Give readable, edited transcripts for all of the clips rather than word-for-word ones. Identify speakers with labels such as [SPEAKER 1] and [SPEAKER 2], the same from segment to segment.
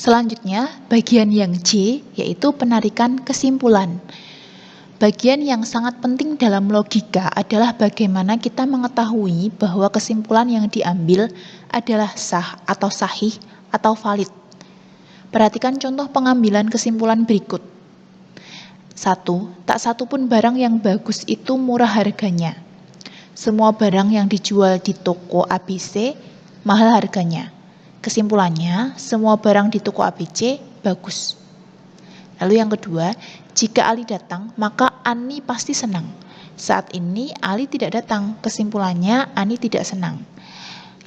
[SPEAKER 1] Selanjutnya, bagian yang J, yaitu penarikan kesimpulan. Bagian yang sangat penting dalam logika adalah bagaimana kita mengetahui bahwa kesimpulan yang diambil adalah sah atau sahih atau valid. Perhatikan contoh pengambilan kesimpulan berikut. 1. Tak satu pun barang yang bagus itu murah harganya. Semua barang yang dijual di toko ABC mahal harganya. Kesimpulannya, semua barang di toko ABC bagus. Lalu yang kedua, jika Ali datang, maka Ani pasti senang. Saat ini Ali tidak datang, kesimpulannya Ani tidak senang.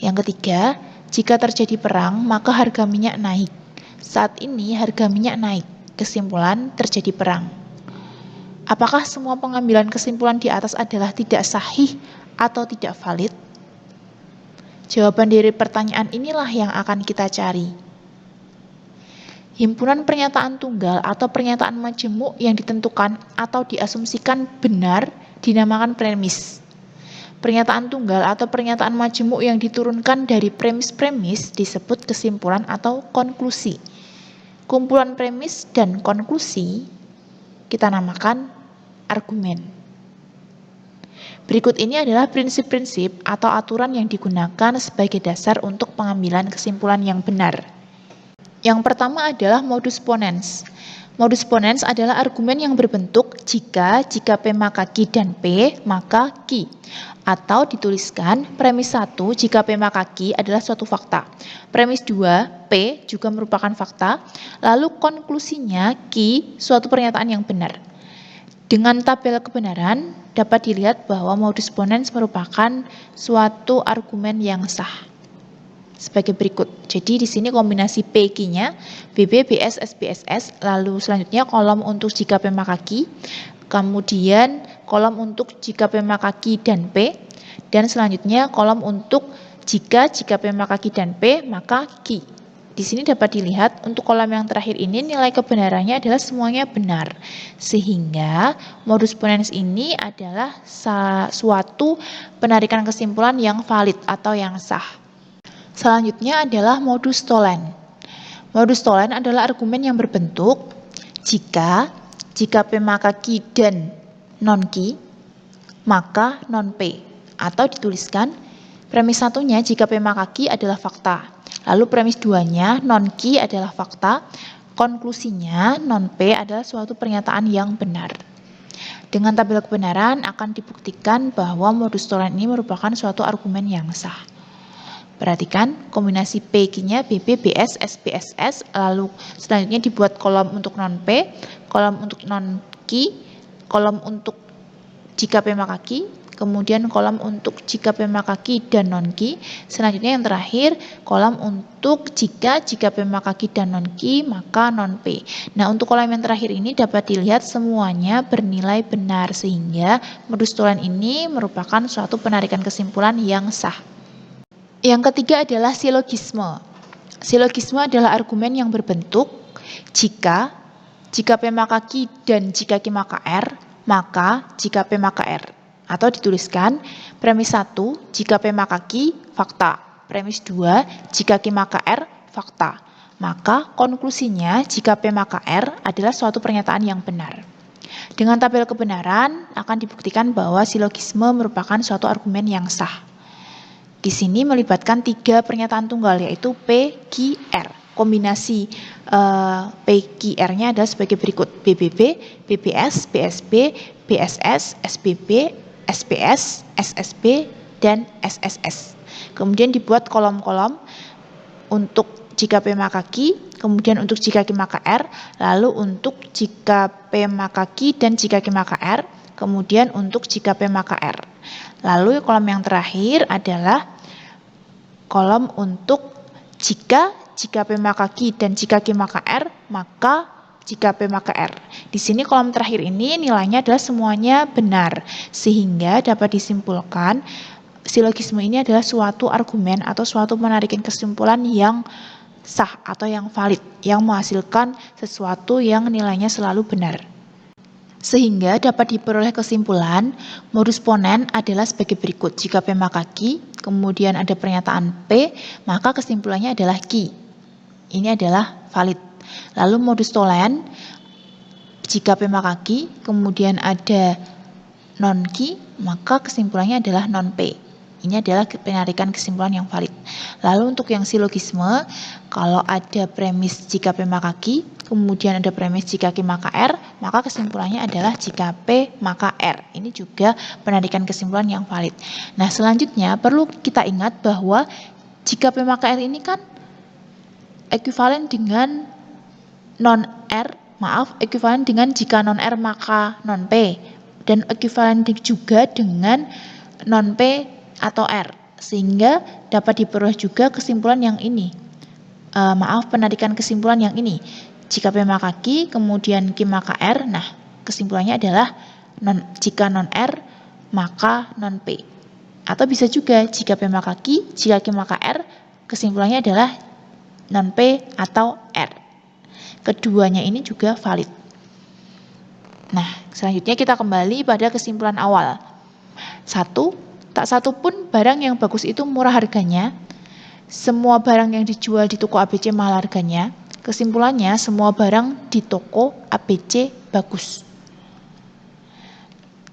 [SPEAKER 1] Yang ketiga, jika terjadi perang, maka harga minyak naik. Saat ini harga minyak naik, kesimpulan terjadi perang. Apakah semua pengambilan kesimpulan di atas adalah tidak sahih atau tidak valid? Jawaban dari pertanyaan inilah yang akan kita cari. Himpunan pernyataan tunggal atau pernyataan majemuk yang ditentukan atau diasumsikan benar dinamakan premis. Pernyataan tunggal atau pernyataan majemuk yang diturunkan dari premis-premis disebut kesimpulan atau konklusi. Kumpulan premis dan konklusi kita namakan argumen. Berikut ini adalah prinsip-prinsip atau aturan yang digunakan sebagai dasar untuk pengambilan kesimpulan yang benar. Yang pertama adalah modus ponens. Modus ponens adalah argumen yang berbentuk jika P maka Q dan P maka Q. Atau dituliskan premis 1 jika P maka Q adalah suatu fakta. Premis 2 P juga merupakan fakta. Lalu konklusinya Q suatu pernyataan yang benar. Dengan tabel kebenaran dapat dilihat bahwa modus ponens merupakan suatu argumen yang sah. Sebagai berikut. Jadi di sini kombinasi P-Q-nya BB, BS, SPSS, lalu selanjutnya kolom untuk jika P maka Q, kemudian kolom untuk jika P maka Q dan P, dan selanjutnya kolom untuk jika P maka Q dan P maka Q. Di sini dapat dilihat untuk kolom yang terakhir ini nilai kebenarannya adalah semuanya benar. Sehingga modus ponens ini adalah suatu penarikan kesimpulan yang valid atau yang sah. Selanjutnya adalah modus tollens. Modus tollens adalah argumen yang berbentuk jika P maka Q dan non Q, maka non P. Atau dituliskan premis satunya jika P maka Q adalah fakta. Lalu premis 2-nya non Q adalah fakta. Konklusinya non P adalah suatu pernyataan yang benar. Dengan tabel kebenaran akan dibuktikan bahwa modus tollens ini merupakan suatu argumen yang sah. Perhatikan kombinasi P-Q-nya BB, BS, SPSS, lalu selanjutnya dibuat kolom untuk non P, kolom untuk non Q, kolom untuk jika P maka Q, kemudian kolom untuk jika P maka Q dan non Q, selanjutnya yang terakhir kolom untuk jika P maka Q dan non Q maka non P. Nah, untuk kolom yang terakhir ini dapat dilihat semuanya bernilai benar sehingga modus tollens ini merupakan suatu penarikan kesimpulan yang sah. Yang ketiga adalah silogisme. Silogisme adalah argumen yang berbentuk jika P maka Q dan jika Q maka R, maka jika P maka R. Atau dituliskan premis 1 jika P maka Q fakta. Premis 2 jika Q maka R fakta. Maka konklusinya jika P maka R adalah suatu pernyataan yang benar. Dengan tabel kebenaran akan dibuktikan bahwa silogisme merupakan suatu argumen yang sah. Di sini melibatkan 3 pernyataan tunggal yaitu P, Q, R. Kombinasi P, Q, R-nya adalah sebagai berikut. BBB, BBS, BSB, BSS, SBB, SPS, SSB, dan SSS. Kemudian dibuat kolom-kolom untuk jika P maka Q, kemudian untuk jika Q maka R, lalu untuk jika P maka Q dan jika Q maka R, kemudian untuk jika P maka R. Lalu kolom yang terakhir adalah kolom untuk jika P maka Q dan jika Q maka R, maka jika P maka R. Di sini kolom terakhir ini nilainya adalah semuanya benar, sehingga dapat disimpulkan silogisme ini adalah suatu argumen atau suatu penarikan kesimpulan yang sah atau yang valid, yang menghasilkan sesuatu yang nilainya selalu benar. Sehingga dapat diperoleh kesimpulan modus ponens adalah sebagai berikut. Jika P maka Q, kemudian ada pernyataan P, maka kesimpulannya adalah Q. ini adalah valid. Lalu modus tolean, jika P maka Q, kemudian ada non Q, maka kesimpulannya adalah non P. Ini adalah penarikan kesimpulan yang valid. Lalu untuk yang silogisme, kalau ada premis jika P maka Q, kemudian ada premis jika Q maka R, maka kesimpulannya adalah jika P maka R. Ini juga penarikan kesimpulan yang valid. Nah, selanjutnya perlu kita ingat bahwa jika P maka R ini kan ekuivalen dengan non R, ekuivalen dengan jika non R maka non P, dan ekuivalen juga dengan non P atau R, sehingga dapat diperoleh juga kesimpulan yang ini. Penarikan kesimpulan yang ini. Jika P maka Q, kemudian Q maka R, nah kesimpulannya adalah jika non R maka non P. Atau bisa juga jika P maka Q, jika Q maka R, kesimpulannya adalah non P atau R. Keduanya ini juga valid. Nah, selanjutnya kita kembali pada kesimpulan awal. 1. Tak satu pun barang yang bagus itu murah harganya. Semua barang yang dijual di toko ABC mahal harganya. Kesimpulannya, semua barang di toko ABC bagus.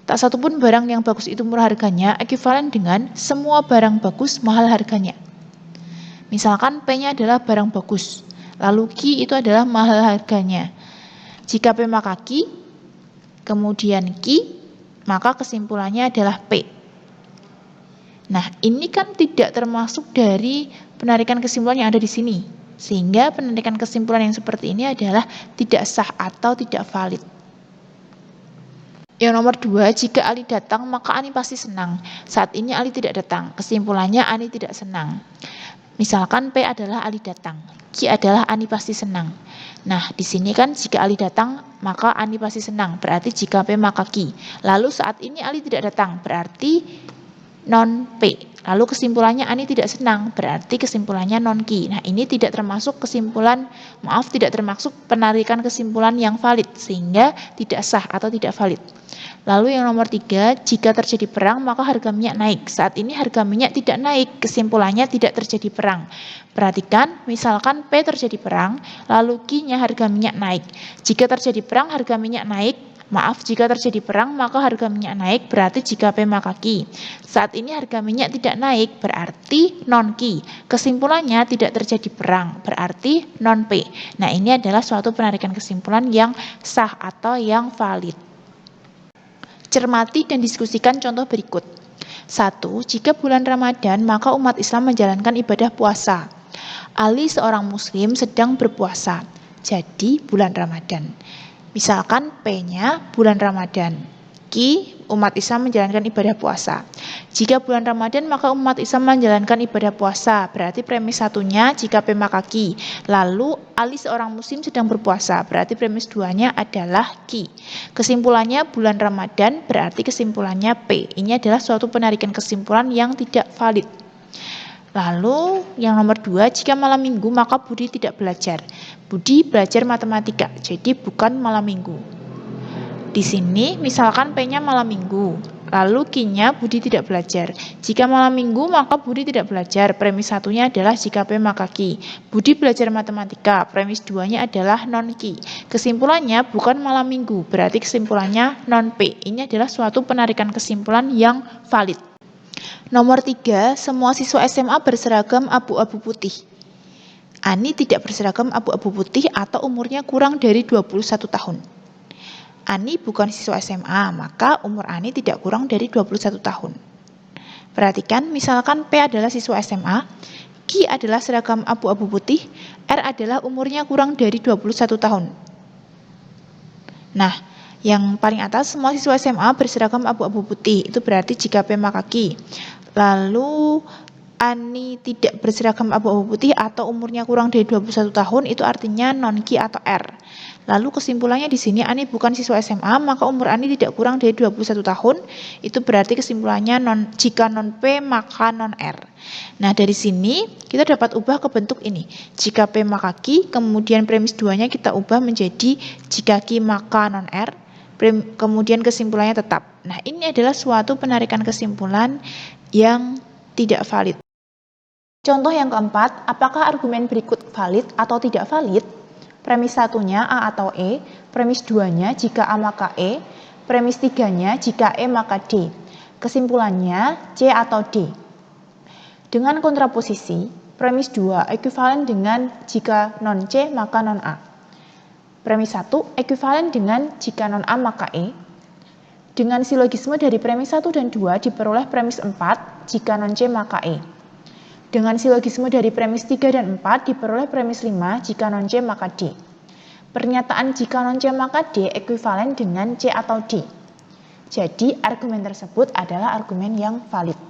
[SPEAKER 1] Tak satu pun barang yang bagus itu murah harganya ekuivalen dengan semua barang bagus mahal harganya. Misalkan P-nya adalah barang bagus, lalu Q itu adalah mahal harganya. Jika P maka Q, kemudian Q, maka kesimpulannya adalah P. Nah, ini kan tidak termasuk dari penarikan kesimpulan yang ada di sini. Sehingga penarikan kesimpulan yang seperti ini adalah tidak sah atau tidak valid. Yang nomor 2, jika Ali datang, maka Ani pasti senang. Saat ini Ali tidak datang. Kesimpulannya Ani tidak senang. Misalkan P adalah Ali datang, Q adalah Ani pasti senang. Nah, di sini kan jika Ali datang, maka Ani pasti senang. Berarti jika P maka Q. Lalu saat ini Ali tidak datang, berarti non P. Lalu kesimpulannya Ani tidak senang, berarti kesimpulannya non Q. Nah, ini tidak termasuk tidak termasuk penarikan kesimpulan yang valid, sehingga tidak sah atau tidak valid. Lalu yang nomor 3, jika terjadi perang maka harga minyak naik. Saat ini harga minyak tidak naik, kesimpulannya tidak terjadi perang. Perhatikan, misalkan P terjadi perang, lalu Q-nya harga minyak naik. Jika terjadi perang harga minyak naik, jika terjadi perang maka harga minyak naik, berarti jika P maka Q. Saat ini harga minyak tidak naik, berarti non Q. Kesimpulannya tidak terjadi perang, berarti non P. Nah, ini adalah suatu penarikan kesimpulan yang sah atau yang valid. Cermati dan diskusikan contoh berikut. 1. Jika bulan Ramadan, maka umat Islam menjalankan ibadah puasa. Ali seorang muslim sedang berpuasa, jadi bulan Ramadan. Misalkan P-nya bulan Ramadan, Q umat Islam menjalankan ibadah puasa. Jika bulan Ramadan maka umat Islam menjalankan ibadah puasa, berarti premis satunya jika P maka Q. Lalu Ali seorang muslim sedang berpuasa, berarti premis 2-nya adalah Q. Kesimpulannya bulan Ramadan, berarti kesimpulannya P. Ini adalah suatu penarikan kesimpulan yang tidak valid. Lalu yang nomor 2, jika malam minggu maka Budi tidak belajar. Budi belajar matematika, jadi bukan malam minggu. Di sini misalkan P-nya malam minggu, lalu Q-nya Budi tidak belajar. Jika malam minggu maka Budi tidak belajar. Premis satunya adalah jika P maka Q. Budi belajar matematika, premis 2-nya adalah non Q. Kesimpulannya bukan malam minggu, berarti kesimpulannya non P. Ini adalah suatu penarikan kesimpulan yang valid. Nomor 3, semua siswa SMA berseragam abu-abu putih. Ani tidak berseragam abu-abu putih atau umurnya kurang dari 21 tahun. Ani bukan siswa SMA, maka umur Ani tidak kurang dari 21 tahun. Perhatikan, misalkan P adalah siswa SMA, Q adalah seragam abu-abu putih, R adalah umurnya kurang dari 21 tahun. Nah, yang paling atas, semua siswa SMA berseragam abu-abu putih, itu berarti jika P maka Q. Lalu Ani tidak berseragam abu-abu putih atau umurnya kurang dari 21 tahun, itu artinya non Q atau R. Lalu kesimpulannya di sini Ani bukan siswa SMA, maka umur Ani tidak kurang dari 21 tahun, itu berarti kesimpulannya jika non P maka non R. Nah, dari sini kita dapat ubah ke bentuk ini. Jika P maka Q, kemudian premis 2-nya kita ubah menjadi jika Q maka non R, kemudian kesimpulannya tetap. Nah, ini adalah suatu penarikan kesimpulan yang tidak valid. Contoh yang keempat, apakah argumen berikut valid atau tidak valid? Premis satunya A atau E, premis duanya jika A maka E, premis tiganya jika E maka D. Kesimpulannya C atau D. Dengan kontraposisi, premis 2 ekuivalen dengan jika non C maka non A. Premis 1 ekuivalen dengan jika non A maka E. Dengan silogisme dari premis 1 dan 2 diperoleh premis 4 jika non C maka E. Dengan silogisme dari premis 3 dan 4 diperoleh premis 5 jika non C maka D. Pernyataan jika non C maka D ekuivalen dengan C atau D. Jadi argumen tersebut adalah argumen yang valid.